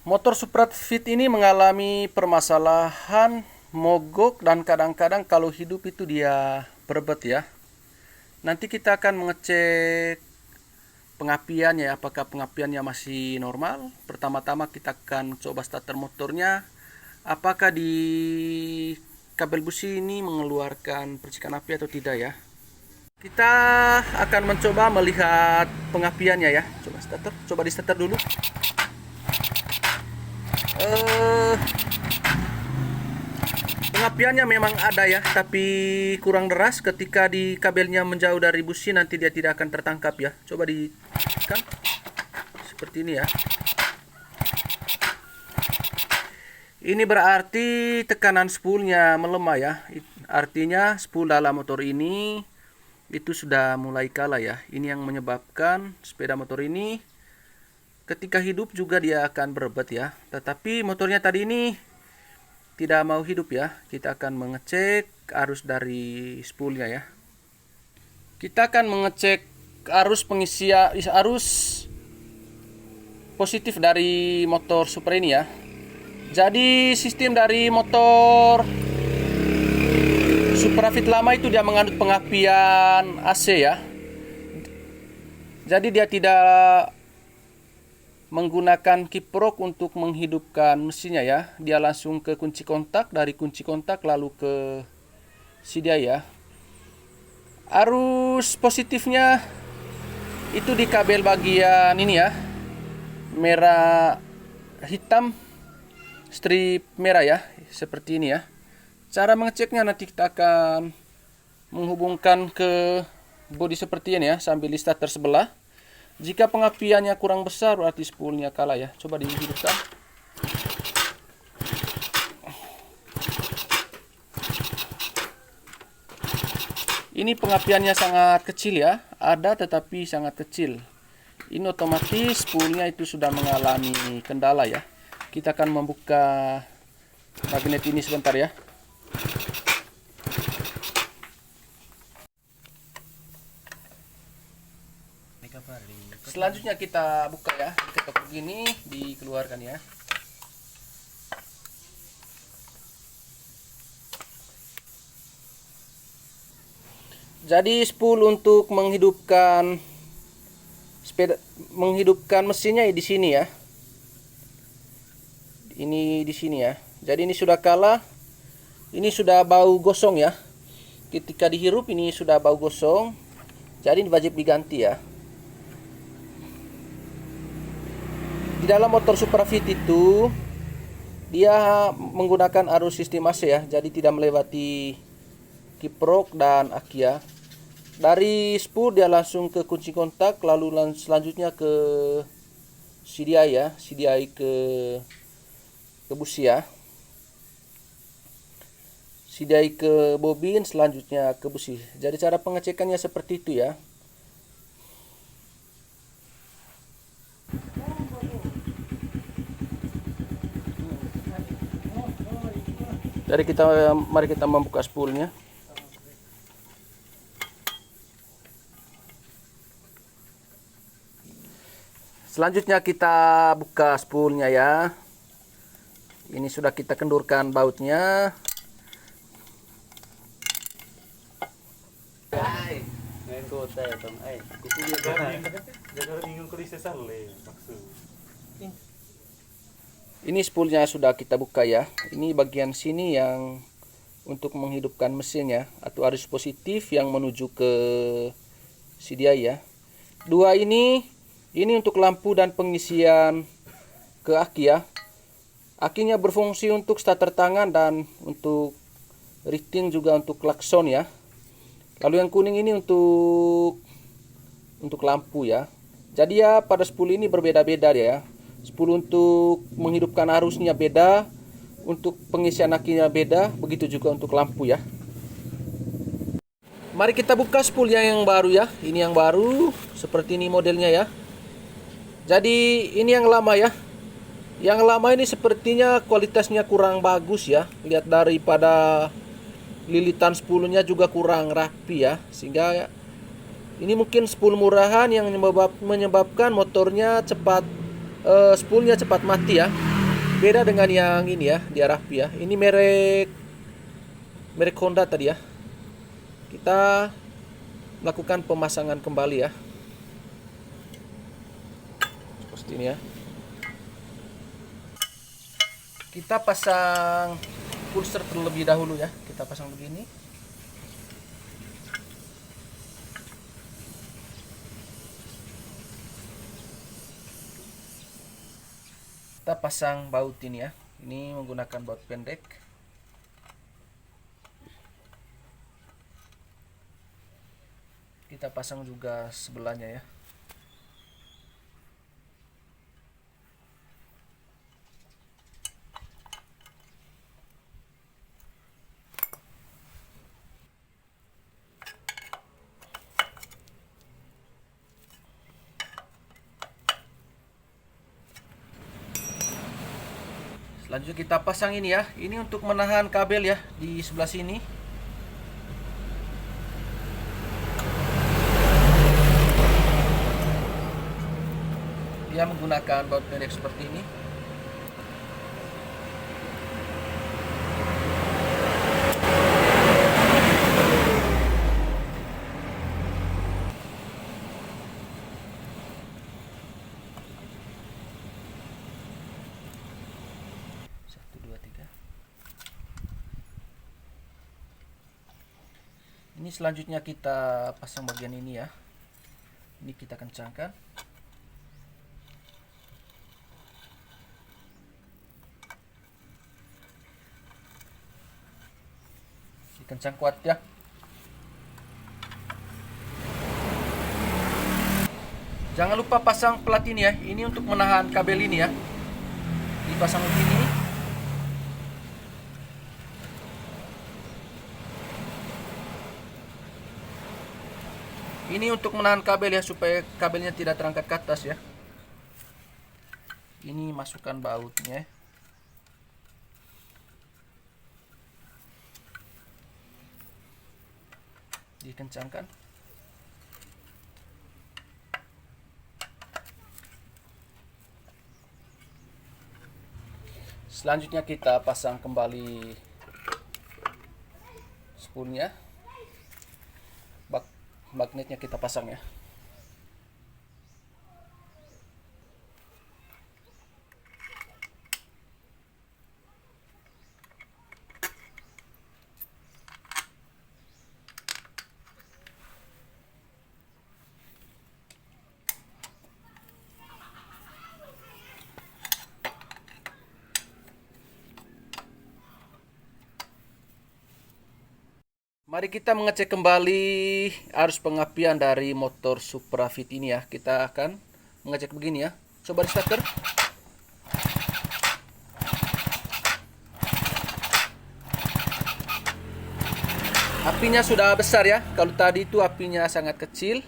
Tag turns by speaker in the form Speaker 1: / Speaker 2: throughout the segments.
Speaker 1: Motor Supra Fit ini mengalami permasalahan mogok dan kadang-kadang kalau hidup itu dia berbet ya. Nanti kita akan mengecek pengapiannya, apakah pengapiannya masih normal. Pertama-tama kita akan coba starter motornya, apakah di kabel busi ini mengeluarkan percikan api atau tidak ya. Kita akan mencoba melihat pengapiannya ya. Coba di starter dulu. Pengapiannya memang ada ya, tapi kurang deras. Ketika di kabelnya menjauh dari busi nanti dia tidak akan tertangkap ya. Coba ditekan seperti ini ya. Ini berarti tekanan spoolnya melemah ya. Artinya spool dalam motor ini itu sudah mulai kalah ya. Ini yang menyebabkan sepeda motor ini ketika hidup juga dia akan berebet ya. Tetapi motornya tadi ini tidak mau hidup ya. Kita akan mengecek arus dari spoolnya ya. Kita akan mengecek arus pengisian arus positif dari motor Supra ini ya. Jadi sistem dari motor Supra Fit lama itu dia menganut pengapian AC ya. Jadi dia tidak menggunakan kiprok untuk menghidupkan mesinnya ya. Dia langsung ke kunci kontak, dari kunci kontak lalu ke sedia ya. Arus positifnya itu di kabel bagian ini ya, merah hitam, strip merah ya, seperti ini ya. Cara mengeceknya nanti kita akan menghubungkan ke bodi seperti ini ya, sambil di starter sebelah. Jika pengapiannya kurang besar berarti spoolnya kalah ya. Coba dihidupkan. Ini pengapiannya sangat kecil ya, ada tetapi sangat kecil. Ini otomatis spoolnya itu sudah mengalami kendala ya. Kita akan membuka magnet ini sebentar ya. Selanjutnya kita buka ya, diketok begini, dikeluarkan ya. Jadi spool untuk menghidupkan mesinnya di sini ya. Ini di sini ya. Jadi ini sudah kalah. Ini sudah bau gosong ya. Ketika dihirup ini sudah bau gosong. Jadi ini wajib diganti ya. Di dalam motor Supra Fit itu dia menggunakan arus sistem AC ya. Jadi tidak melewati kiprok dan aki ya. Dari spool dia langsung ke kunci kontak, lalu selanjutnya ke CDI ya, CDI ke busi ya. CDI ke bobin, selanjutnya ke busi. Jadi cara pengecekannya seperti itu ya. Jadi mari kita membuka spoolnya. Selanjutnya kita buka spoolnya ya. Ini sudah kita kendurkan bautnya. Ini spoolnya sudah kita buka ya. Ini bagian sini yang untuk menghidupkan mesinnya atau arus positif yang menuju ke sedia ya. Dua ini untuk lampu dan pengisian ke aki ya. Akinya berfungsi untuk starter tangan dan untuk riting juga untuk klakson ya. Lalu yang kuning ini untuk lampu ya. Jadi ya pada spool ini berbeda-beda ya. Spool untuk menghidupkan arusnya beda, untuk pengisian akinya beda, begitu juga untuk lampu ya. Mari kita buka spoolnya yang baru ya. Ini yang baru, seperti ini modelnya ya. Jadi ini yang lama ya. Yang lama ini sepertinya kualitasnya kurang bagus ya. Lihat daripada lilitan spoolnya juga kurang rapi ya. Sehingga ini mungkin spool murahan yang menyebabkan motornya cepat spoolnya cepat mati ya. Beda dengan yang ini ya, di Arapi ya. Ini merek Honda tadi ya. Kita melakukan pemasangan kembali ya. Seperti ini ya. Kita pasang pulser terlebih dahulu ya. Kita pasang begini. Kita pasang baut ini ya. Ini menggunakan baut pendek. Kita pasang juga sebelahnya ya. Selanjutnya kita pasang ini ya. Ini untuk menahan kabel ya di sebelah sini. Dia menggunakan baut pendek seperti ini. Ini selanjutnya kita pasang bagian ini ya. Ini kita kencangkan. Dikencang kuat ya. Jangan lupa pasang plat ini ya. Ini untuk menahan kabel ini ya. Dipasang begini. Ini untuk menahan kabel ya, supaya kabelnya tidak terangkat ke atas ya. Ini masukkan bautnya. Dikencangkan. Selanjutnya kita pasang kembali spoolnya. Magnetnya kita pasang ya. Mari kita mengecek kembali arus pengapian dari motor Suprafit ini ya. Kita akan mengecek begini ya. Coba di starter. Apinya sudah besar ya. Kalau tadi itu apinya sangat kecil.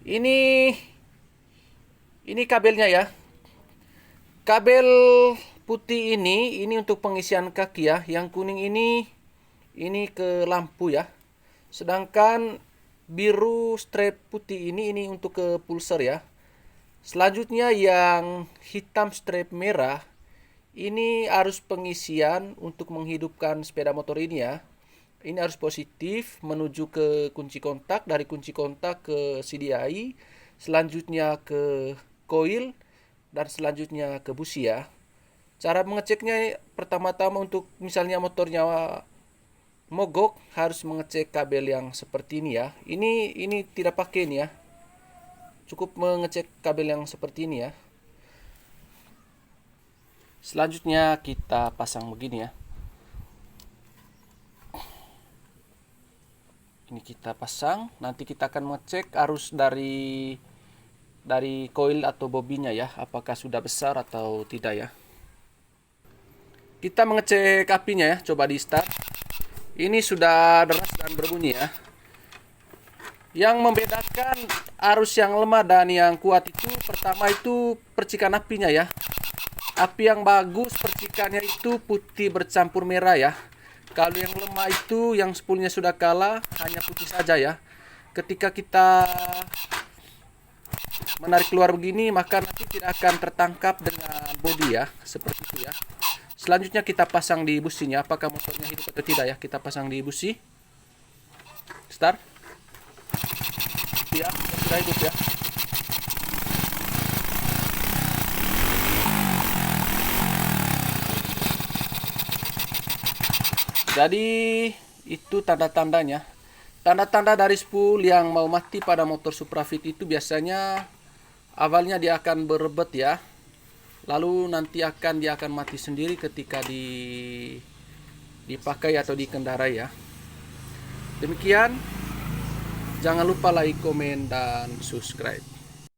Speaker 1: Ini kabelnya ya. Kabel putih ini untuk pengisian kaki ya. Yang kuning ini ke lampu ya. Sedangkan biru strap putih ini untuk ke pulser ya. Selanjutnya yang hitam strap merah ini arus pengisian untuk menghidupkan sepeda motor ini ya. Ini arus positif menuju ke kunci kontak, dari kunci kontak ke CDI, selanjutnya ke coil, dan selanjutnya ke busi ya. Cara mengeceknya pertama-tama untuk misalnya motornya mogok, harus mengecek kabel yang seperti ini ya. Ini tidak pakai ini ya. Cukup mengecek kabel yang seperti ini ya. Selanjutnya kita pasang begini ya. Ini kita pasang, nanti kita akan mengecek arus dari coil atau bobinnya ya, apakah sudah besar atau tidak ya. Kita mengecek apinya ya, coba di start. Ini sudah deras dan berbunyi ya. Yang membedakan arus yang lemah dan yang kuat itu, pertama itu percikan apinya ya. Api yang bagus percikannya itu putih bercampur merah ya. Kalau yang lemah itu, yang spoolnya sudah kalah, hanya putih saja ya. Ketika kita menarik keluar begini, maka nanti tidak akan tertangkap dengan bodi ya, seperti itu. satu ya. Selanjutnya kita pasang di businya. Apakah motornya hidup atau tidak ya? Kita pasang di busi. Start. Ya, sudah hidup ya. Jadi itu tanda-tandanya. Tanda-tanda dari spool yang mau mati pada motor Suprafit itu biasanya awalnya dia akan berebet ya. Lalu nanti dia akan mati sendiri ketika dipakai atau dikendarai ya. Demikian, jangan lupa like, komen, dan subscribe.